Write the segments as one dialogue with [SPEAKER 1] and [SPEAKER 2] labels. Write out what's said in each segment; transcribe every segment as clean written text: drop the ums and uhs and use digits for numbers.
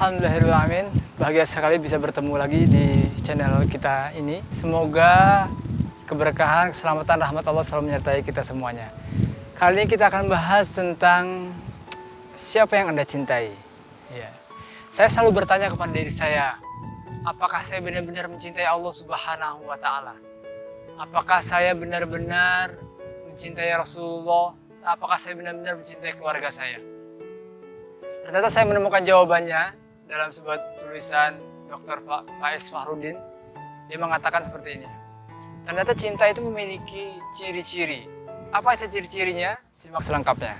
[SPEAKER 1] Alhamdulillahirrahmanirrahim, bahagia sekali bisa bertemu lagi di channel kita ini. Semoga keberkahan, keselamatan, rahmat Allah selalu menyertai kita semuanya. Kali ini kita akan bahas tentang siapa yang Anda cintai. Ya. Saya selalu bertanya kepada diri saya, apakah saya benar-benar mencintai Allah Subhanahu wa Ta'ala? Apakah saya benar-benar mencintai Rasulullah? Apakah saya benar-benar mencintai keluarga saya? Ternyata saya menemukan jawabannya dalam sebuah tulisan Dr. Faiz Fahrudin. Dia mengatakan seperti ini. Ternyata cinta itu memiliki ciri-ciri. Apa itu ciri-cirinya? Simak selengkapnya.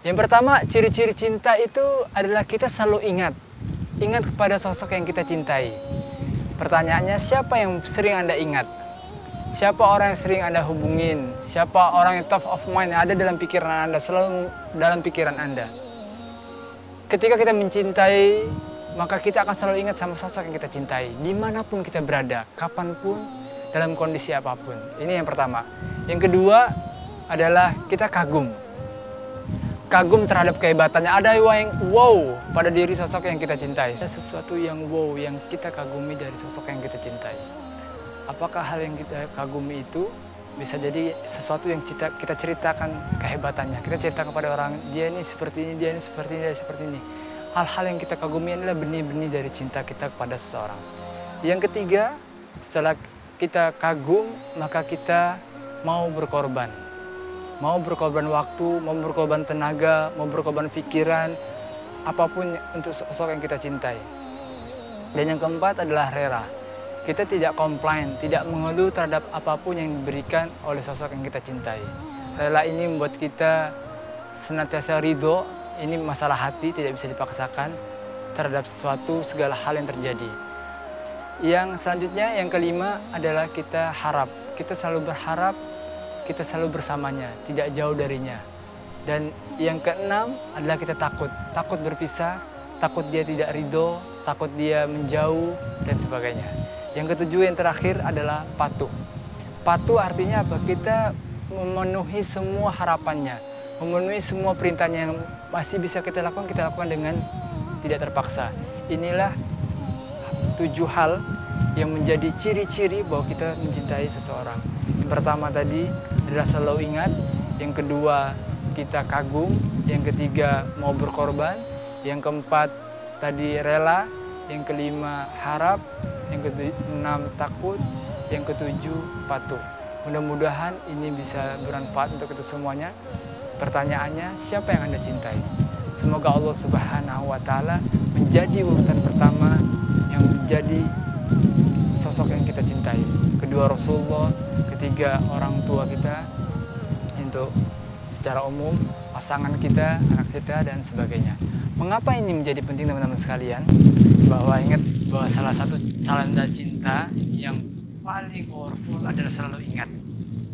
[SPEAKER 1] Yang pertama, ciri-ciri cinta itu adalah kita selalu ingat kepada sosok yang kita cintai. Pertanyaannya, siapa yang sering Anda ingat? Siapa orang yang sering Anda hubungin? Siapa orang yang top of mind yang ada dalam pikiran Anda, selalu dalam pikiran Anda? Ketika kita mencintai, maka kita akan selalu ingat sama sosok yang kita cintai. Dimanapun kita berada, kapanpun, dalam kondisi apapun. Ini yang pertama. Yang kedua adalah kita kagum. Kagum terhadap kehebatannya. Ada yang wow pada diri sosok yang kita cintai. Ada sesuatu yang wow yang kita kagumi dari sosok yang kita cintai. Apakah hal yang kita kagumi itu bisa jadi sesuatu yang kita ceritakan kehebatannya. Kita cerita kepada orang, dia ini seperti ini, dia ini seperti ini, dia seperti ini. Hal-hal yang kita kagumi adalah benih-benih dari cinta kita kepada seseorang. Yang ketiga, setelah kita kagum, maka kita mau berkorban. Mau berkorban waktu, mau berkorban tenaga, mau berkorban pikiran, apapun untuk sosok yang kita cintai. Dan yang keempat adalah rela. Kita tidak komplain, tidak mengeluh terhadap apapun yang diberikan oleh sosok yang kita cintai. Rela ini membuat kita senantiasa ridho, ini masalah hati, tidak bisa dipaksakan terhadap sesuatu segala hal yang terjadi. Yang selanjutnya, yang kelima adalah kita harap. Kita selalu berharap, kita selalu bersamanya, tidak jauh darinya. Dan yang keenam adalah kita takut. Takut berpisah, takut dia tidak ridho, takut dia menjauh, dan sebagainya. Yang ketujuh, yang terakhir adalah patuh. Patuh artinya apa? Kita memenuhi semua harapannya, memenuhi semua perintahnya yang masih bisa kita lakukan dengan tidak terpaksa. Inilah 7 hal yang menjadi ciri-ciri bahwa kita mencintai seseorang. Yang pertama tadi adalah selalu ingat, yang kedua kita kagum, yang ketiga mau berkorban, yang keempat tadi rela, yang kelima harap, yang keenam takut, yang ketujuh patuh. Mudah-mudahan ini bisa bermanfaat untuk kita semuanya. Pertanyaannya, siapa yang Anda cintai? Semoga Allah Subhanahu wa Ta'ala menjadi urutan pertama yang menjadi sosok yang kita cintai. Kedua Rasulullah, ketiga orang tua kita, untuk secara umum pasangan kita, anak kita, dan sebagainya. Mengapa ini menjadi penting teman-teman sekalian? Bahwa ingat bahwa salah satu tanda cinta yang paling powerful adalah selalu ingat.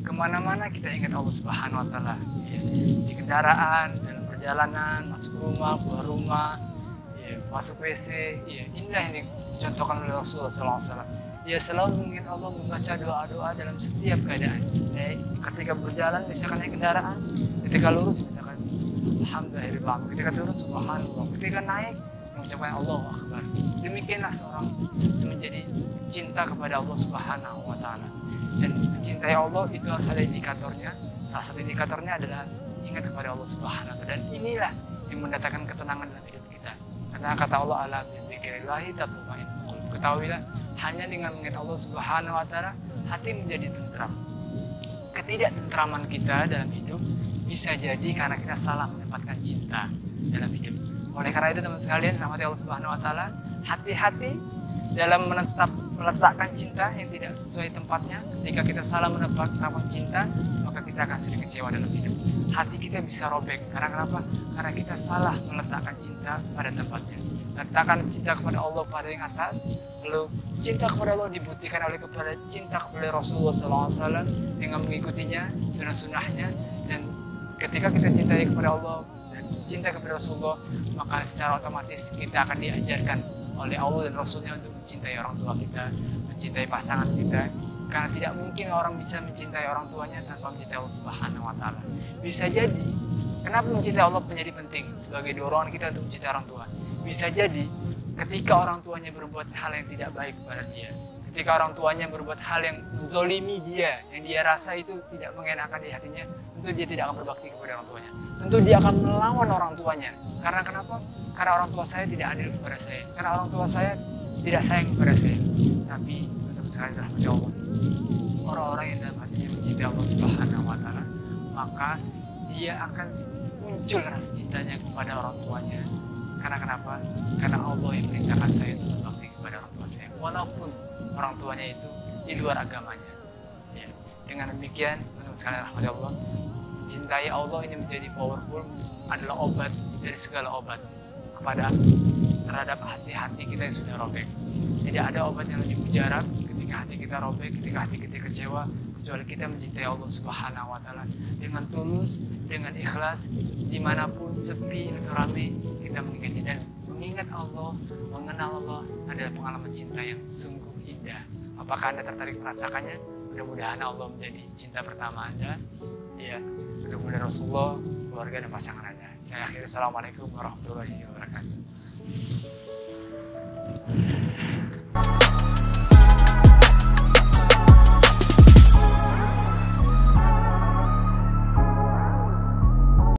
[SPEAKER 1] Kemana-mana kita ingat Allah Subhanahu wa Ta'ala. Ya. Di kendaraan, dalam perjalanan, masuk rumah, keluar rumah, ya, masuk WC. Ya. Inilah yang dicontohkan oleh Rasulullah SAW. Dia selalu mengingat Allah, membaca doa-doa dalam setiap keadaan. Ya. Ketika berjalan, misalkan naik kendaraan, ketika lurus, misalkan Alhamdulillah, ketika turun Subhanallah, ketika naik mengucapkan Allahu Akbar. Demikianlah seorang menjadi cinta kepada Allah Subhanahu wa Ta'ala. Dan mencintai Allah itu harus ada indikatornya. Salah satu indikatornya adalah ingat kepada Allah Subhanahu wa Ta'ala. Dan inilah yang mendatangkan ketenangan dalam hidup kita. Karena kata Allah, ala bidzikrillahi tatma'innul qulub. Ketahuilah, hanya dengan mengingat Allah Subhanahu wa Ta'ala, hati menjadi tentram. Ketidaktentraman kita dalam hidup bisa jadi karena kita salah menempatkan cinta dalam hidup. Oleh karena itu teman sekalian, rahmati Allah Subhanahu wa Ta'ala, hati-hati dalam meletakkan cinta yang tidak sesuai tempatnya. Ketika kita salah menempatkan cinta, maka kita akan sering kecewa dalam hidup. Hati kita bisa robek. Karena kenapa? Karena kita salah meletakkan cinta pada tempatnya. Letakkan cinta kepada Allah pada yang atas, lalu cinta kepada Allah dibuktikan oleh kepada cinta kepada Rasulullah SAW dengan mengikutinya, sunnah-sunnahnya. Dan ketika kita cintai kepada Allah dan cinta kepada Rasulullah, maka secara otomatis kita akan diajarkan oleh Allah dan Rasulnya untuk mencintai orang tua kita, mencintai pasangan kita, Karena tidak mungkin orang bisa mencintai orang tuanya tanpa mencintai Allah Subhanahu wa Ta'ala. Bisa jadi, kenapa mencintai Allah menjadi penting sebagai dorongan kita untuk mencintai orang tua? Bisa jadi ketika orang tuanya berbuat hal yang tidak baik kepada dia, ketika orang tuanya berbuat hal yang menzolimi dia, yang dia rasa itu tidak mengenakan di hatinya, tentu dia tidak akan berbakti kepada orang tuanya. Tentu dia akan melawan orang tuanya. Karena kenapa? Karena orang tua saya tidak adil kepada saya. Karena orang tua saya tidak sayang kepada saya. Tapi untuk sekali rahmat Allah, orang-orang yang dalam hatinya mencintai Allah Subhanahu wa Ta'ala, maka dia akan muncul rasa cintanya kepada orang tuanya. Karena kenapa? Karena Allah yang perintahkan saya untuk berbakti kepada orang tua saya, walaupun orang tuanya itu di luar agamanya. Ya. Dengan demikian, untuk sekali rahmat Allah, mencintai Allah ini menjadi powerful, adalah obat dari segala obat terhadap hati-hati kita yang sudah robek. Tidak ada obat yang lebih mujarab ketika hati kita robek, ketika hati kita kecewa, kecuali kita mencintai Allah Subhanahu wa Ta'ala dengan tulus, dengan ikhlas, dimanapun sepi atau ramai, kita mengingat. Dan mengingat Allah, mengenal Allah adalah pengalaman cinta yang sungguh indah. Apakah Anda tertarik merasakannya? Mudah-mudahan Allah menjadi cinta pertama Anda, ya, mudah-mudahan Rasulullah, keluarga dan pasangan Anda. Saya akhiri, assalamualaikum warahmatullahi wabarakatuh.